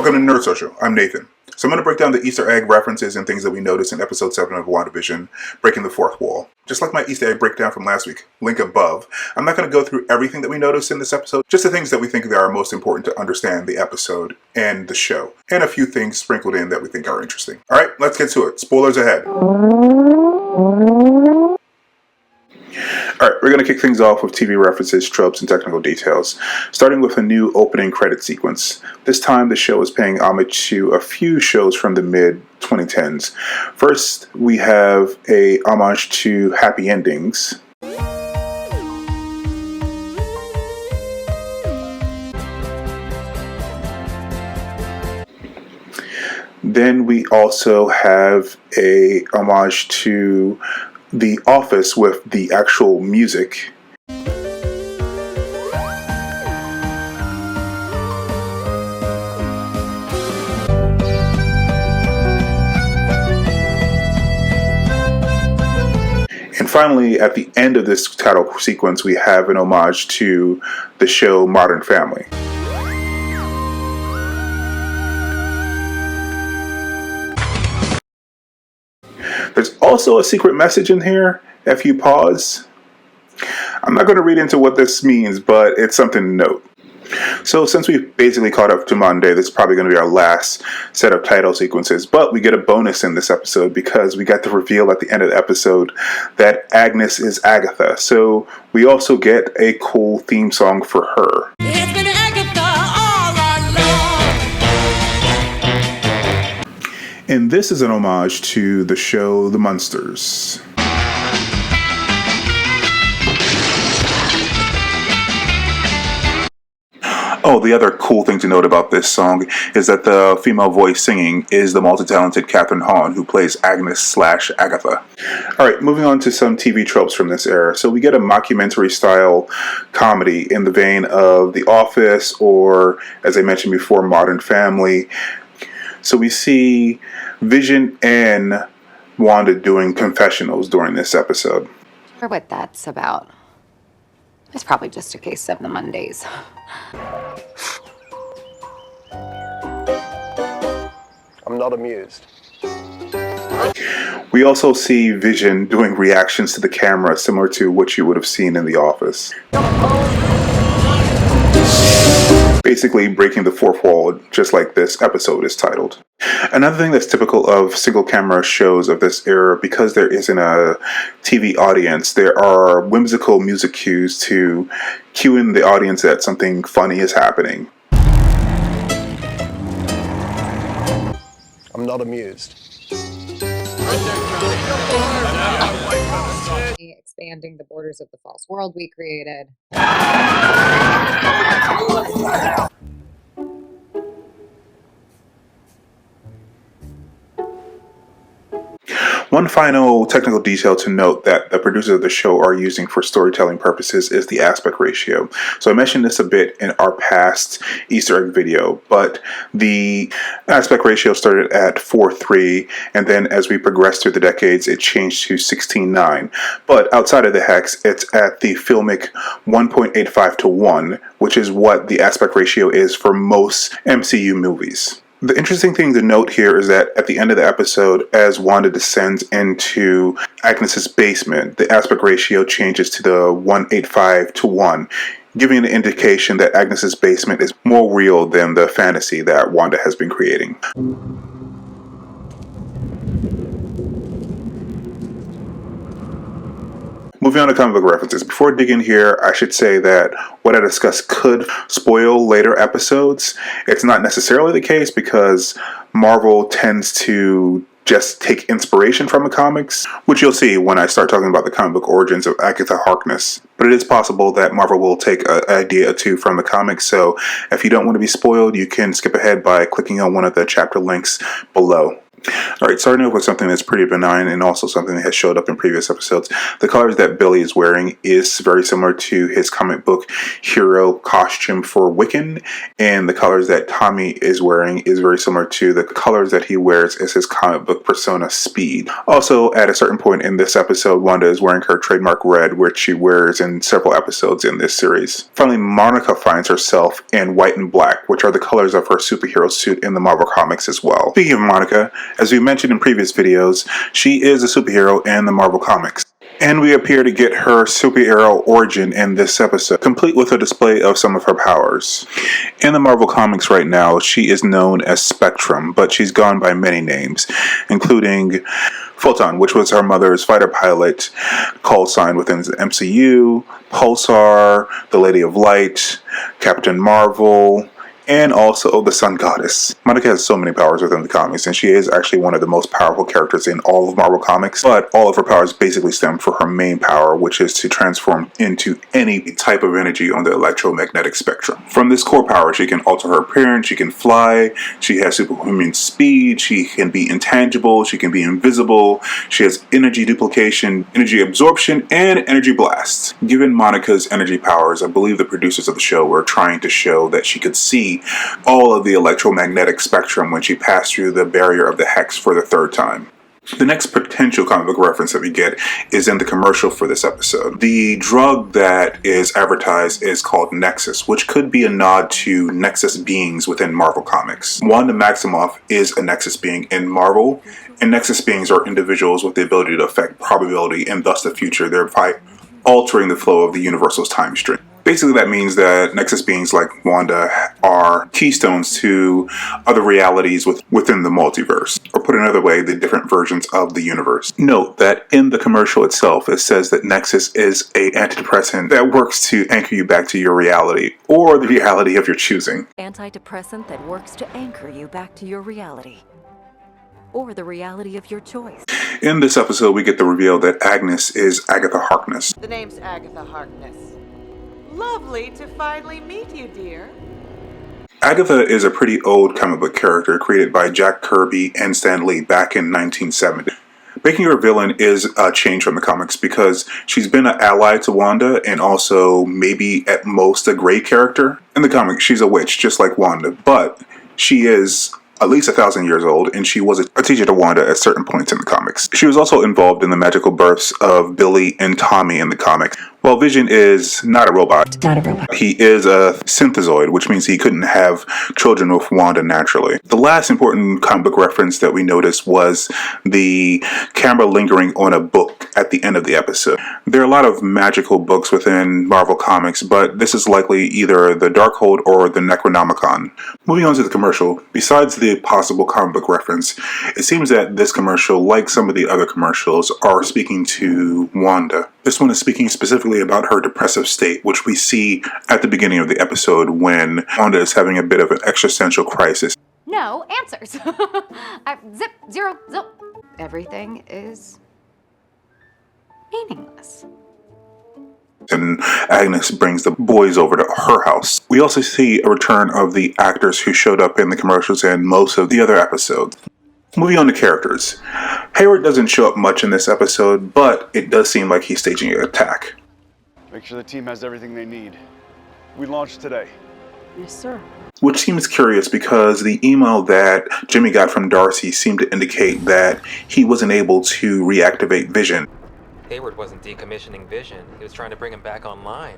Welcome to Nerd Social. I'm Nathan. So I'm going to break down the Easter egg references and things that we noticed in episode 7 of WandaVision, Breaking the Fourth Wall. Just like my Easter egg breakdown from last week, link above, I'm not going to go through everything that we noticed in this episode, just the things that we think that are most important to understand the episode and the show, and a few things sprinkled in that we think are interesting. Alright, let's get to it. Spoilers ahead. Alright, we're going to kick things off with TV references, tropes, and technical details, starting with a new opening credit sequence. This time, the show is paying homage to a few shows from the mid-2010s. First, we have a homage to Happy Endings. Then we also have a homage to The Office with the actual music. And finally, at the end of this title sequence, we have an homage to the show Modern Family. There's also a secret message in here, if you pause. I'm not going to read into what this means, but it's something to note. So since we've basically caught up to Monday, this is probably going to be our last set of title sequences, but we get a bonus in this episode because we got the reveal at the end of the episode that Agnes is Agatha. So we also get a cool theme song for her. It's been Agatha all along. And this is an homage to the show The Munsters. Oh, the other cool thing to note about this song is that the female voice singing is the multi-talented Catherine Hahn, who plays Agnes/Agatha. Alright, moving on to some TV tropes from this era. So we get a mockumentary-style comedy in the vein of The Office, or, as I mentioned before, Modern Family. So we see Vision and Wanda doing confessionals during this episode. I wonder what that's about. It's probably just a case of the Mondays. I'm not amused. We also see Vision doing reactions to the camera similar to what you would have seen in The Office. Basically breaking the fourth wall, just like this episode is titled. Another thing that's typical of single camera shows of this era, because there isn't a TV audience, there are whimsical music cues to cue in the audience that something funny is happening. I'm not amused. Expanding the borders of the false world we created. One final technical detail to note that the producers of the show are using for storytelling purposes is the aspect ratio. So I mentioned this a bit in our past Easter egg video, but the aspect ratio started at 4:3, and then as we progressed through the decades, it changed to 16:9. But outside of the hex, it's at the filmic 1.85 to 1, which is what the aspect ratio is for most MCU movies. The interesting thing to note here is that at the end of the episode, as Wanda descends into Agnes's basement, the aspect ratio changes to the 1.85 to 1, giving an indication that Agnes's basement is more real than the fantasy that Wanda has been creating. Moving on to comic book references. Before I dig in here, I should say that what I discuss could spoil later episodes. It's not necessarily the case because Marvel tends to just take inspiration from the comics, which you'll see when I start talking about the comic book origins of Agatha Harkness. But it is possible that Marvel will take an idea or two from the comics, so if you don't want to be spoiled, you can skip ahead by clicking on one of the chapter links below. Alright, starting off with something that's pretty benign and also something that has showed up in previous episodes. The colors that Billy is wearing is very similar to his comic book hero costume for Wiccan, and the colors that Tommy is wearing is very similar to the colors that he wears as his comic book persona Speed. Also, at a certain point in this episode, Wanda is wearing her trademark red, which she wears in several episodes in this series. Finally, Monica finds herself in white and black, which are the colors of her superhero suit in the Marvel Comics as well. Speaking of Monica, as we mentioned in previous videos, she is a superhero in the Marvel Comics. And we appear to get her superhero origin in this episode, complete with a display of some of her powers. In the Marvel Comics right now, she is known as Spectrum, but she's gone by many names, including Photon, which was her mother's fighter pilot call sign within the MCU, Pulsar, the Lady of Light, Captain Marvel, and also the Sun Goddess. Monica has so many powers within the comics, and she is actually one of the most powerful characters in all of Marvel Comics, but all of her powers basically stem from her main power, which is to transform into any type of energy on the electromagnetic spectrum. From this core power, she can alter her appearance, she can fly, she has superhuman speed, she can be intangible, she can be invisible, she has energy duplication, energy absorption, and energy blast. Given Monica's energy powers, I believe the producers of the show were trying to show that she could see all of the electromagnetic spectrum when she passed through the barrier of the Hex for the third time. The next potential comic book reference that we get is in the commercial for this episode. The drug that is advertised is called Nexus, which could be a nod to Nexus beings within Marvel Comics. Wanda Maximoff is a Nexus being in Marvel, and Nexus beings are individuals with the ability to affect probability and thus the future, thereby altering the flow of the universal's time stream. Basically, that means that Nexus beings like Wanda are keystones to other realities within the multiverse, or put another way, the different versions of the universe. Note that in the commercial itself, it says that Nexus is an antidepressant that works to anchor you back to your reality, or the reality of your choosing. Antidepressant that works to anchor you back to your reality, or the reality of your choice. In this episode, we get the reveal that Agnes is Agatha Harkness. The name's Agatha Harkness. Lovely to finally meet you, dear. Agatha is a pretty old comic book character created by Jack Kirby and Stan Lee back in 1970. Making her a villain is a change from the comics because she's been an ally to Wanda and also maybe at most a gray character. In the comics, she's a witch just like Wanda, but she is at least 1,000 years old, and she was a teacher to Wanda at certain points in the comics. She was also involved in the magical births of Billy and Tommy in the comics. While Vision is not a robot, he is a synthezoid, which means he couldn't have children with Wanda naturally. The last important comic book reference that we noticed was the camera lingering on a book at the end of the episode. There are a lot of magical books within Marvel Comics, but this is likely either the Darkhold or the Necronomicon. Moving on to the commercial, besides the possible comic book reference, it seems that this commercial, like some of the other commercials, are speaking to Wanda. This one is speaking specifically about her depressive state, which we see at the beginning of the episode when Wanda is having a bit of an existential crisis. No answers. Zip, zero, zip. Everything is meaningless. And Agnes brings the boys over to her house. We also see a return of the actors who showed up in the commercials and most of the other episodes. Moving on to characters. Hayward doesn't show up much in this episode, but it does seem like he's staging an attack. Make sure the team has everything they need. We launch today. Yes, sir. Which seems curious because the email that Jimmy got from Darcy seemed to indicate that he wasn't able to reactivate Vision. Hayward wasn't decommissioning Vision. He was trying to bring him back online.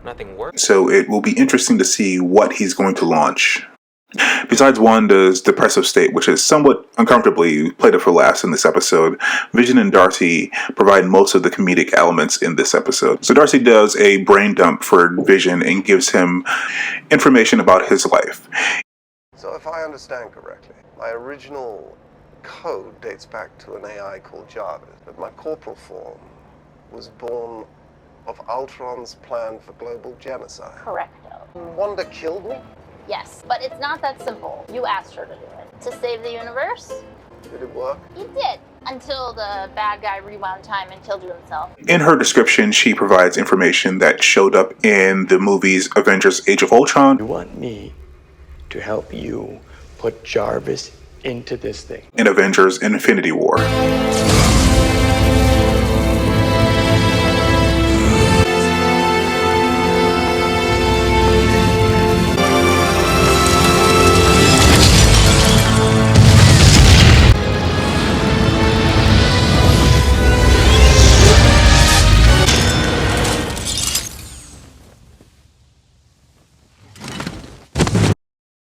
Nothing worked. So it will be interesting to see what he's going to launch. Besides Wanda's depressive state, which is somewhat uncomfortably played up for laughs in this episode, Vision and Darcy provide most of the comedic elements in this episode. So Darcy does a brain dump for Vision and gives him information about his life. So if I understand correctly, my original code dates back to an AI called Jarvis, but my corporal form was born of Ultron's plan for global genocide. Correcto. Wanda killed me? Yes, but it's not that simple. You asked her to do it. To save the universe? Did it work? It did. Until the bad guy rewound time and killed you himself. In her description, she provides information that showed up in the movies Avengers Age of Ultron. You want me to help you put Jarvis into this thing. in Avengers Infinity War.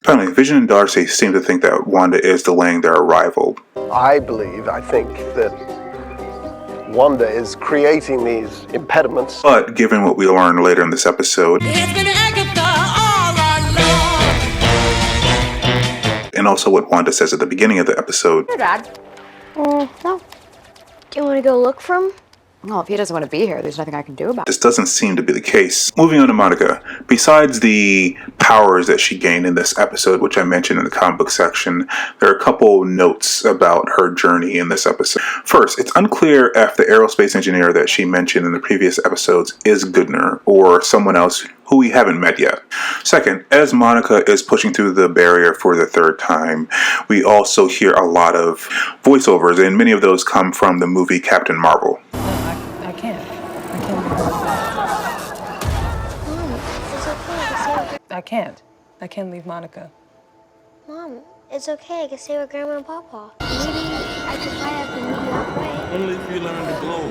Finally, Vision and Darcy seem to think that Wanda is delaying their arrival. I think that Wanda is creating these impediments. But given what we learn later in this episode, and also what Wanda says at the beginning of the episode, Your dad. No. Do you want to go look for him? Well, if he doesn't want to be here, there's nothing I can do about it. this doesn't seem to be the case. Moving on to Monica. Besides the powers that she gained in this episode, which I mentioned in the comic book section, there are a couple notes about her journey in this episode. First, it's unclear if the aerospace engineer that she mentioned in the previous episodes is Goodner or someone else who we haven't met yet. Second, as Monica is pushing through the barrier for the third time, we also hear a lot of voiceovers, and many of those come from the movie Captain Marvel. I can't. I can't. I can't leave Monica. Mom, it's okay. I can stay with Grandma and Papa. Maybe I could fly up and meet you halfway. Only if you learn to glow.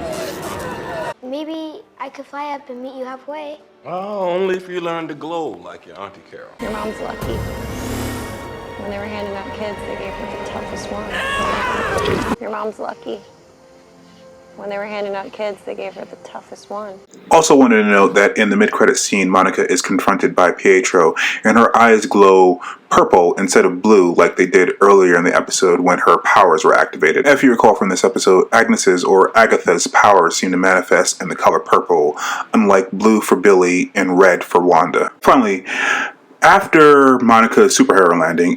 Maybe I could fly up and meet you halfway. Oh, only if you learn to glow like your Auntie Carol. Your mom's lucky. When they were handing out kids, they gave her the toughest one. Your mom's lucky. When they were handing out kids, they gave her the toughest one. Also wanted to note that in the mid-credit scene, Monica is confronted by Pietro, and her eyes glow purple instead of blue like they did earlier in the episode when her powers were activated. If you recall from this episode, Agnes's or Agatha's powers seem to manifest in the color purple, unlike blue for Billy and red for Wanda. Finally, after Monica's superhero landing,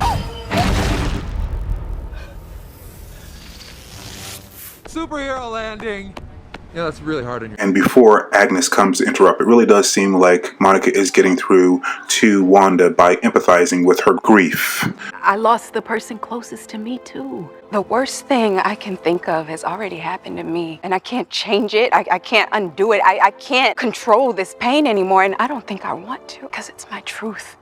Superhero landing! Yeah, that's really hard on you. and before Agnes comes to interrupt, it really does seem like Monica is getting through to Wanda by empathizing with her grief. I lost the person closest to me, too. The worst thing I can think of has already happened to me, and I can't change it. I can't undo it. I can't control this pain anymore, and I don't think I want to, because it's my truth.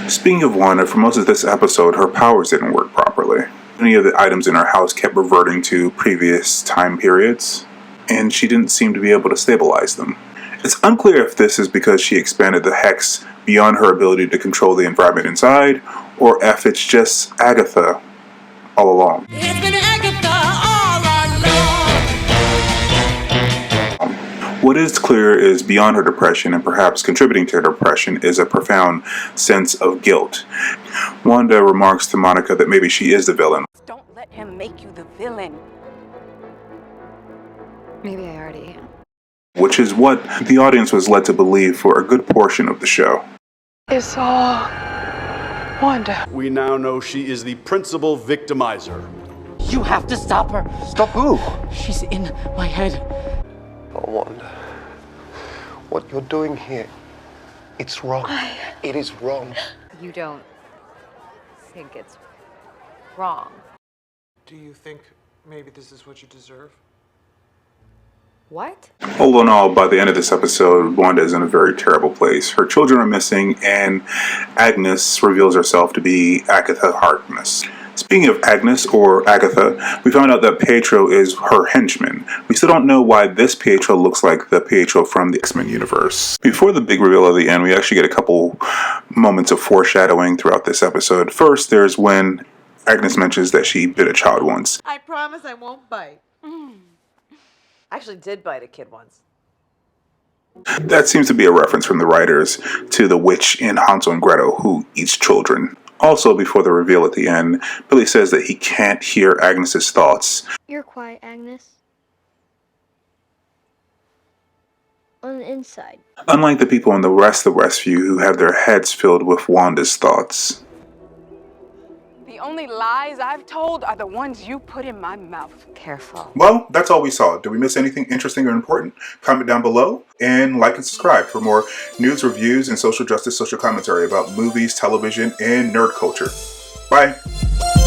Speaking of Wanda, for most of this episode, her powers didn't work properly. Many of the items in her house kept reverting to previous time periods, and she didn't seem to be able to stabilize them. It's unclear if this is because she expanded the hex beyond her ability to control the environment inside, or if it's just Agatha all along. It's been Agatha all along. What is clear is beyond her depression, and perhaps contributing to her depression, is a profound sense of guilt. Wanda remarks to Monica that maybe she is the villain. Don't let him make you the villain. Maybe I already am. Which is what the audience was led to believe for a good portion of the show. It's all Wanda. We now know she is the principal victimizer. You have to stop her. Stop who? She's in my head. Oh, Wanda. What you're doing here, it's wrong. It is wrong. You don't think it's wrong? Do you think maybe this is what you deserve? What? All in all, by the end of this episode, Wanda is in a very terrible place. Her children are missing, and Agnes reveals herself to be Agatha Harkness. Speaking of Agnes, or Agatha, we found out that Pietro is her henchman. We still don't know why this Pietro looks like the Pietro from the X-Men universe. Before the big reveal of the end, we actually get a couple moments of foreshadowing throughout this episode. First, there's when Agnes mentions that she bit a child once. I promise I won't bite. I actually did bite a kid once. That seems to be a reference from the writers to the witch in Hansel and Gretel who eats children. Also, before the reveal at the end, Billy says that he can't hear Agnes's thoughts. You're quiet, Agnes. On the inside. Unlike the people in the rest of Westview who have their heads filled with Wanda's thoughts. The only lies I've told are the ones you put in my mouth. Careful. Well, that's all we saw. Did we miss anything interesting or important? Comment down below and like and subscribe for more news, reviews, and social justice social commentary about movies, television, and nerd culture. Bye!